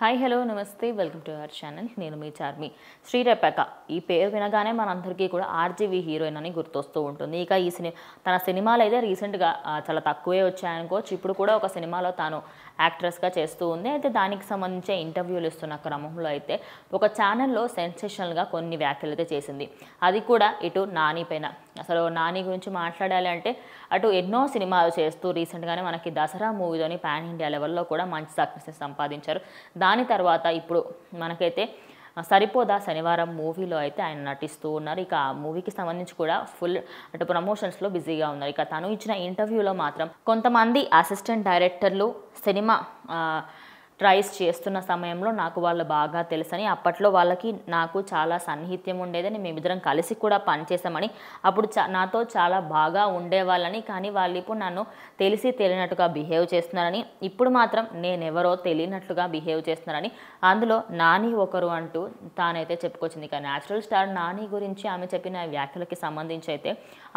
Hi hello నమస్తే welcome to our channel. నేను మీ చార్మి. శ్రీరేఖ ఈ పేరు వినగానే మనందరికీ కూడా ఆర్జీవీ హీరోయిన్ అని గుర్తొస్తూ ఉంటుంది. ఇక ఈ తన సినిమాలు అయితే రీసెంట్గా చాలా తక్కువే వచ్చాయనుకోవచ్చు. ఇప్పుడు కూడా ఒక సినిమాలో తాను యాక్ట్రెస్గా చేస్తూ ఉంది. అయితే దానికి సంబంధించి ఇంటర్వ్యూలు ఇస్తున్న క్రమంలో అయితే ఒక ఛానల్లో సెన్సేషనల్గా కొన్ని వ్యాఖ్యలు అయితే చేసింది. అది కూడా ఇటు నాని పైన. అసలు నాని గురించి మాట్లాడాలి అంటే అటు ఎన్నో సినిమాలు చేస్తూ రీసెంట్గానే మనకి దసరా మూవీలోని పాన్ ఇండియా లెవెల్లో కూడా మంచి సక్సెస్ సంపాదించారు. దాని తర్వాత ఇప్పుడు మనకైతే సరిపోదా శనివారం మూవీలో అయితే ఆయన నటిస్తూ ఉన్నారు. ఇక ఆ మూవీకి సంబంధించి కూడా ఫుల్ అటు ప్రమోషన్స్లో బిజీగా ఉన్నారు. ఇక తను ఇచ్చిన ఇంటర్వ్యూలో మాత్రం కొంతమంది అసిస్టెంట్ డైరెక్టర్లు సినిమా ట్రైస్ చేస్తున్న సమయంలో నాకు వాళ్ళు బాగా తెలుసని, అప్పట్లో వాళ్ళకి నాకు చాలా సన్నిహిత్యం ఉండేదని, మేమిద్దరం కలిసి కూడా పనిచేసామని, అప్పుడు నాతో చాలా బాగా ఉండేవాళ్ళని, కానీ వాళ్ళు ఇప్పుడు నన్ను తెలిసి తెలియనట్టుగా బిహేవ్ చేస్తున్నారని, ఇప్పుడు మాత్రం నేనెవరో తెలియనట్లుగా బిహేవ్ చేస్తున్నారని, అందులో నాని ఒకరు అంటూ తానైతే చెప్పుకొచ్చింది. ఇక న్యాచురల్ స్టార్ నాని గురించి ఆమె చెప్పిన వ్యాఖ్యలకి సంబంధించి అయితే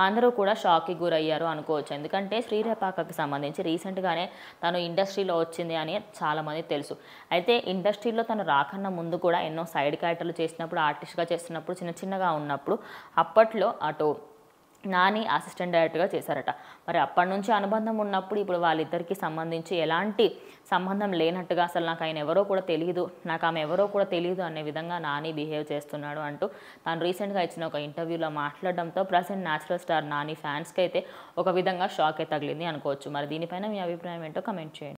అందరూ కూడా షాక్కి గురయ్యారు అనుకోవచ్చు. ఎందుకంటే శ్రీరేఖకి సంబంధించి రీసెంట్గానే తను ఇండస్ట్రీలో వచ్చింది అని చాలామంది తెలుసు. అయితే ఇండస్ట్రీలో తను రాకన్నా ముందు కూడా ఎన్నో సైడ్ క్యారెక్టర్లు చేసినప్పుడు, ఆర్టిస్ట్గా చేస్తున్నప్పుడు, చిన్నగా ఉన్నప్పుడు అప్పట్లో అటు నాని అసిస్టెంట్ డైరెక్టర్గా చేశారట. మరి అప్పటి నుంచి అనుబంధం ఉన్నప్పుడు ఇప్పుడు వాళ్ళిద్దరికి సంబంధించి ఎలాంటి సంబంధం లేనట్టుగా, అసలు నాకు ఆయన ఎవరో కూడా తెలియదు, నాకు ఆమె ఎవరో కూడా తెలియదు అనే విధంగా నాని బిహేవ్ చేస్తున్నాడు అంటూ తాను రీసెంట్గా ఇచ్చిన ఒక ఇంటర్వ్యూలో మాట్లాడడంతో ప్రజెంట్ న్యాచురల్ స్టార్ నాని ఫ్యాన్స్కి అయితే ఒక విధంగా షాకే తగిలింది అనుకోవచ్చు. మరి దీనిపైన మీ అభిప్రాయం ఏంటో కమెంట్ చేయండి.